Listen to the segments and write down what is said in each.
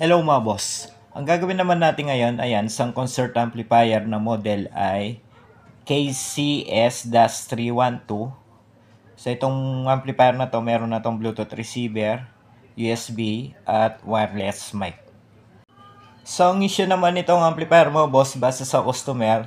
Hello mga boss. Ang gagawin naman natin ngayon, ayan, isang concert amplifier na model ay KCS-312. So itong amplifier na to, meron na tong Bluetooth receiver, USB, at wireless mic. So ang issue naman itong amplifier mo boss, base sa customer,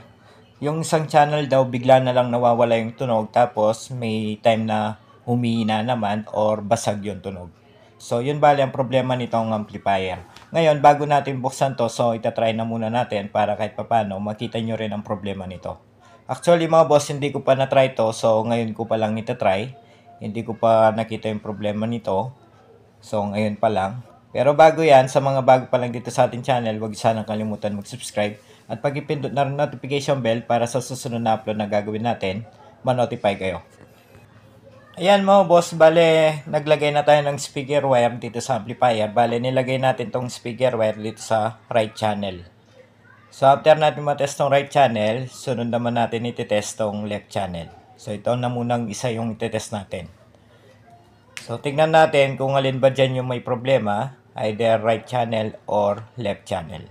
yung isang channel daw bigla na lang nawawala yung tunog, tapos may time na humihina naman or basag yung tunog. So, yun bali ang problema nitong amplifier. Ngayon, bago natin buksan to, so itatry na muna natin para kahit papano makita nyo rin ang problema nito. Actually mga boss, hindi ko pa na-try to, so ngayon ko pa lang itatry. Hindi ko pa nakita yung problema nito. So, ngayon pa lang. Pero bago yan, sa mga bago pa lang dito sa ating channel, huwag sanang kalimutan mag-subscribe at pag-ipindot na rin notification bell para sa susunod na upload na gagawin natin, ma-notify kayo. Ayan mga boss, bale naglagay na tayo ng speaker wire dito sa amplifier. Bale nilagay natin tong speaker wire dito sa right channel. So after natin matest tong right channel, sunod naman natin ititest tong left channel. So ito na munang isa yung ititest natin. So tignan natin kung alin ba dyan yung may problema, either right channel or left channel.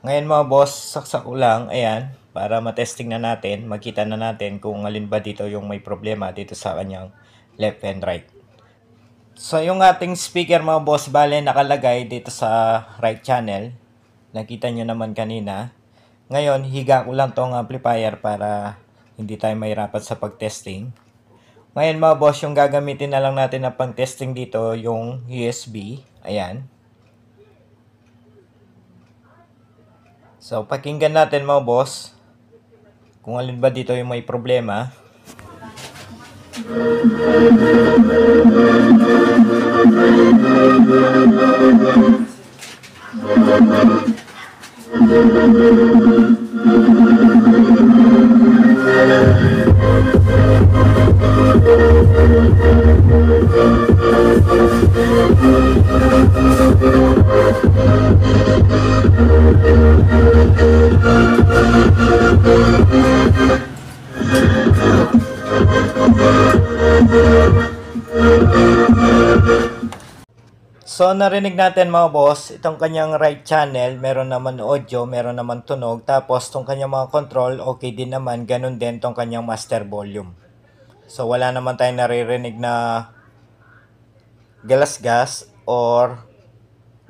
Ngayon mga boss, saksak ko lang, ayan, para matesting na natin, makita na natin kung alin ba dito yung may problema dito sa kanyang left and right. So yung ating speaker mga boss, bale nakalagay dito sa right channel. Nakita nyo naman kanina. Ngayon, higa ko lang tong amplifier para hindi tayo mahirapan sa pag-testing. Ngayon mga boss, yung gagamitin na lang natin na pang-testing dito, yung USB. Ayan. So, pakinggan natin mga boss kung alin ba dito yung may problema. So, narinig natin mga boss, itong kanyang right channel, meron naman audio, meron naman tunog, tapos itong kanyang mga control, okay din naman, ganun din itong kanyang master volume. So, wala naman tayong naririnig na galasgas or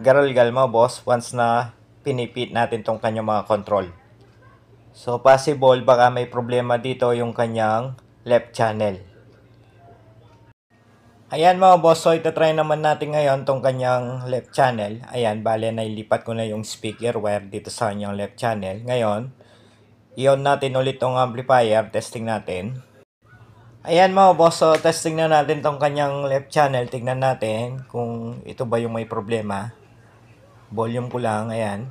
garalgal mga boss once na pinipit natin itong kanyang mga control. So, possible baka may problema dito yung kanyang left channel. Ayan mga boss, so itatry naman natin ngayon tong kanyang left channel. Ayan, bale nailipat ko na yung speaker wire dito sa kanyang left channel. Ngayon, i-on natin ulit tong amplifier, testing natin. Ayan mga boss, so testing na natin tong kanyang left channel. Tignan natin kung ito ba yung may problema. Volume ko lang, ayan.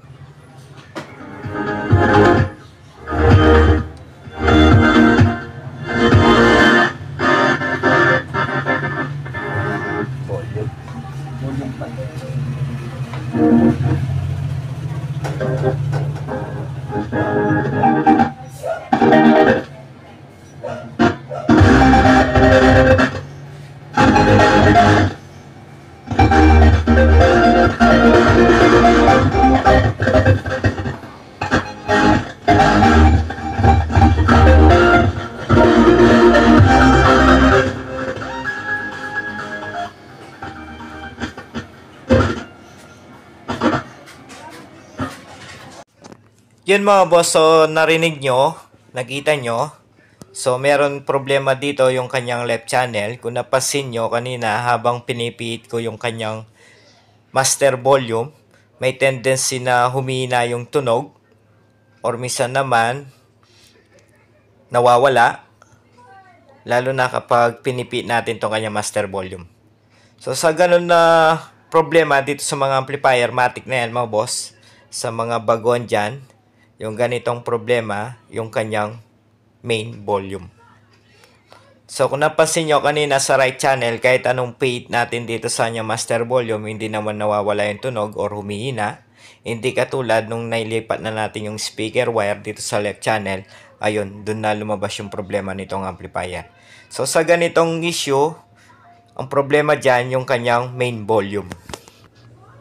Yun mga boss, so narinig nyo, nakita nyo. So meron problema dito yung kanyang left channel. Kung napansin nyo kanina habang pinipihit ko yung kanyang master volume, may tendency na humihina yung tunog. Or minsan naman, nawawala. Lalo na kapag pinipihit natin itong kanyang master volume. So sa ganun na problema dito sa mga amplifier, matik na yan mga boss. Sa mga baguhan dyan, yung ganitong problema, yung kanyang main volume. So kung napansin nyo kanina sa right channel, kahit anong pihit natin dito sa kanyang master volume, hindi naman nawawala yung tunog or humihina. Hindi katulad nung nailipat na natin yung speaker wire dito sa left channel, ayun, dun na lumabas yung problema nitong amplifier. So sa ganitong issue, Ang problema dyan, yung kanyang main volume.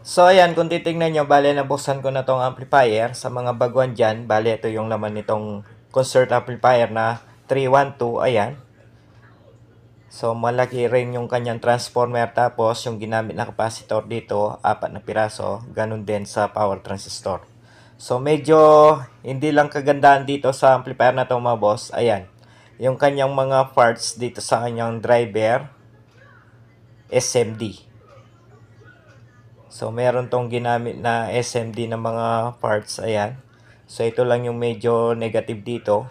So ayan, kung titignan nyo, bale nabuksan ko na tong amplifier. Sa mga baguan dyan, bale ito yung laman nitong concert amplifier na 312, ayan. So malaki rin yung kanyang transformer, tapos yung ginamit na capacitor dito, 4 na piraso, ganun din sa power transistor. So medyo hindi lang kagandahan dito sa amplifier na to mga boss, ayan. Yung kanyang mga parts dito sa kanyang driver, SMD. So, meron tong ginamit na SMD na mga parts. Ayan. So, ito lang yung medyo negative dito.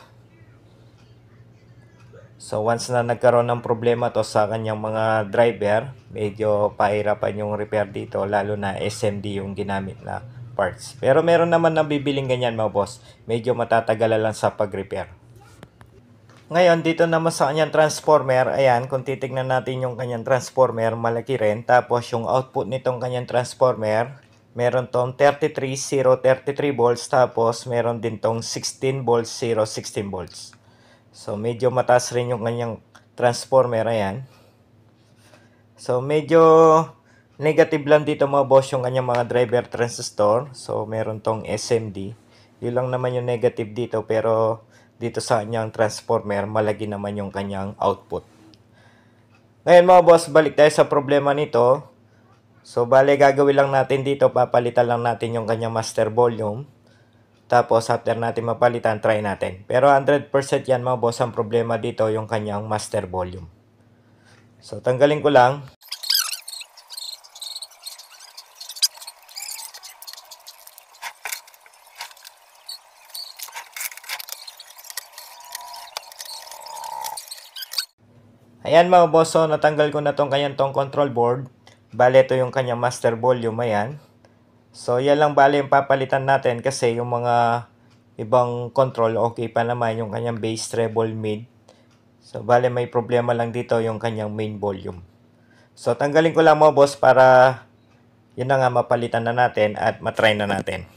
So, once na nagkaroon ng problema to sa kanyang mga driver, medyo pahirapan yung repair dito, lalo na SMD yung ginamit na parts. Pero meron naman na bibiling ganyan mga boss. Medyo matatagalan lang sa pag-repair. Ngayon, dito naman sa kanyang transformer, ayan, kung titignan natin yung kanyang transformer, malaki rin. Tapos, yung output nitong kanyang transformer, meron tong 33 volts, tapos meron din tong 16 volts, 16 volts. So, medyo mataas rin yung kanyang transformer, ayan. So, medyo negative lang dito mga boss yung kanyang mga driver transistor. So, meron tong SMD. Yun lang naman yung negative dito, pero dito sa kanyang transformer, malagi naman yung kanyang output. Ngayon mga boss, balik tayo sa problema nito. So, bale gagawin lang natin dito, papalitan lang natin yung kanyang master volume. Tapos, after natin mapalitan, try natin. Pero 100% yan mga boss, ang problema dito yung kanyang master volume. So, tanggalin ko lang. Ayan mga boss, so natanggal ko na tong kanyang control board. Bale, ito yung kanyang master volume, ayan. So, yan lang bale yung papalitan natin kasi yung mga ibang control, okay pa naman yung kanyang bass, treble, mid. So, bale may problema lang dito yung kanyang main volume. So, tanggalin ko lang mga boss para yun na nga mapalitan na natin at matry na natin.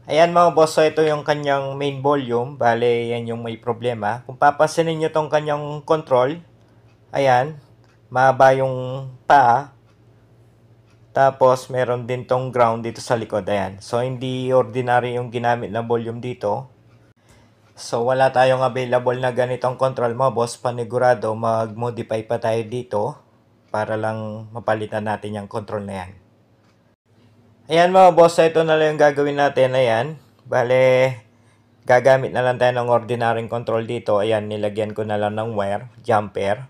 Ayan mga boss, so ito yung kanyang main volume. Bale, yan yung may problema. Kung papansinin nyo tong kanyang control, ayan, mahaba yung paa. Tapos, meron din tong ground dito sa likod, ayan. So, hindi ordinary yung ginamit na volume dito. So, wala tayong available na ganitong control mga boss. Panigurado, mag-modify pa tayo dito para lang mapalitan natin yung control na yan. Ayan mga boss, ito na lang yung gagawin natin. Ayan, bale, gagamit na lang tayo ng ordinary control dito. Ayan, nilagyan ko na lang ng wire, jumper.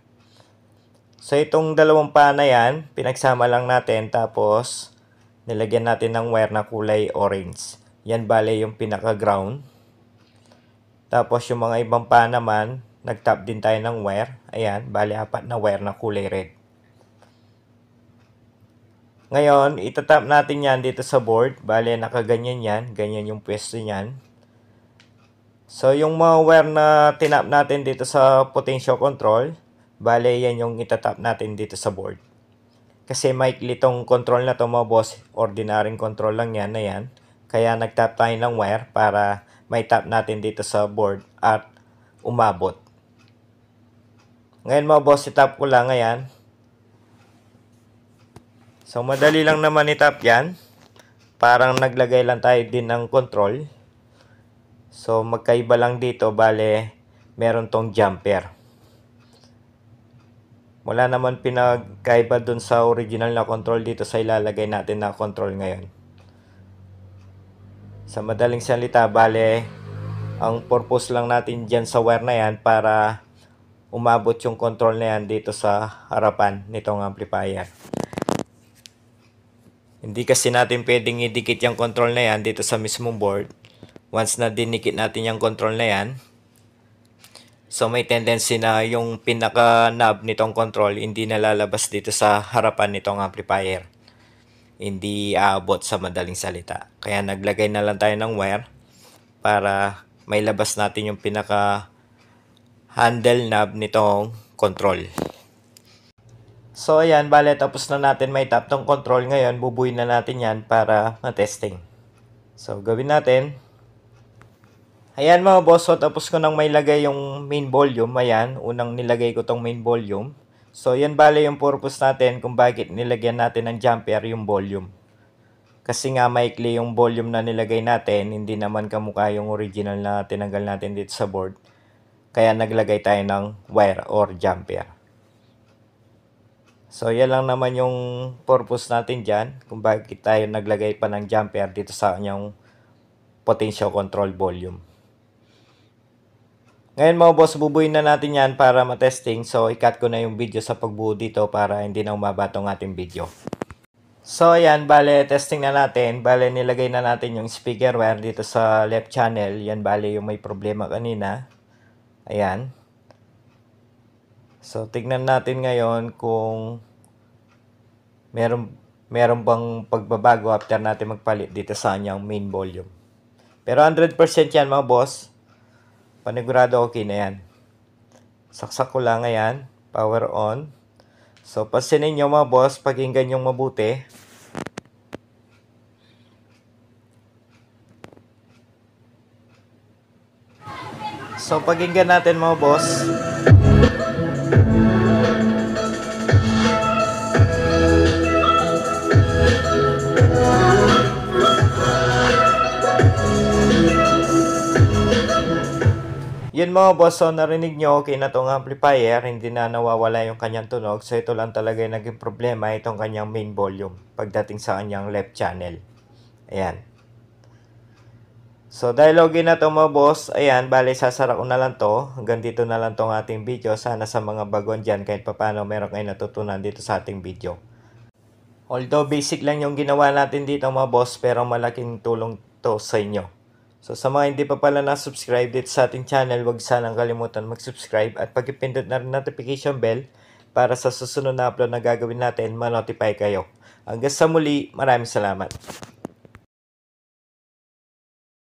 So, itong dalawang paa na yan, pinagsama lang natin. Tapos, nilagyan natin ng wire na kulay orange. Yan bale yung pinaka-ground. Tapos, yung mga ibang paa naman, nag-tap din tayo ng wire. Ayan, bale 4 na wire na kulay red. Ngayon, itatap natin yan dito sa board. Bale, nakaganyan yan. Ganyan yung pwesto niyan. So, yung mga wire na tinap natin dito sa potential control, bale, yan yung itatap natin dito sa board. Kasi maikli tong control na to mga boss. Ordinary control lang yan na yan. Kaya nagtap tayo ng wire para may tap natin dito sa board at umabot. Ngayon mga boss, itap ko lang ayan. So, madali lang naman itap yan. Parang naglagay lang tayo din ng control. So, magkaiba lang dito. Bale, meron tong jumper. Wala naman pinagkaiba dun sa original na control dito sa ilalagay natin na control ngayon. Sa madaling salita, bale, ang purpose lang natin dyan sa wire na yan para umabot yung control na yan dito sa harapan nitong amplifier. Hindi kasi natin pwedeng idikit yung control na yan dito sa mismong board. Once na dinikit natin yung control na yan, so may tendency na yung pinaka-knob nitong control hindi nalalabas dito sa harapan nitong amplifier. Hindi aabot sa madaling salita. Kaya naglagay na lang tayo ng wire para may labas natin yung pinaka-handle knob nitong control. So, ayan, bale, tapos na natin may tap tong control. Ngayon, bubuin na natin yan para ma-testing. So, gawin natin. Ayan mga boss, so tapos ko nang may lagay yung main volume. Ayan, unang nilagay ko tong main volume. So yan bale yung purpose natin kung bakit nilagyan natin ng jumper yung volume. Kasi nga maikli yung volume na nilagay natin, hindi naman kamukha yung original na tinanggal natin dito sa board. Kaya naglagay tayo ng wire or jumper. So yan lang naman yung purpose natin dyan, kung bakit tayo naglagay pa ng jumper dito sa kanyang potential control volume. Ngayon mga boss, bubuin na natin yan para matesting. So i-cut ko na yung video sa pagbuo dito para hindi na umaba tong ating video. So ayan, bale testing na natin. Bale nilagay na natin yung speaker wire dito sa left channel. Yan bale yung may problema kanina. Ayan. So tignan natin ngayon kung meron bang pagbabago after natin magpalit dito sa kanyang main volume. Pero 100% yan mga boss. Panigurado okay na yan. Saksak ko lang, ayan. Power on. So pansinin nyo mga boss, pakinggan yung mabuti. So pakinggan natin mga boss. Yun mga boss, so narinig nyo, okay na tong amplifier, hindi na nawawala yung kanyang tunog. So ito lang talaga yung naging problema, itong kanyang main volume pagdating sa kanyang left channel. Ayan. So dahil okay na to mga boss, ayan, bali sasara ko na lang to. Hanggang dito na lang tong ating video. Sana sa mga baguhan dyan, kahit papano meron kayo natutunan dito sa ating video. Although basic lang yung ginawa natin dito mga boss, pero malaking tulong to sa inyo. So sa mga hindi pa pala na-subscribe dito sa ating channel, huwag sanang kalimutan mag-subscribe at pag-ipindot na rin notification bell para sa susunod na upload na gagawin natin, ma-notify kayo. Hanggang sa muli, maraming salamat.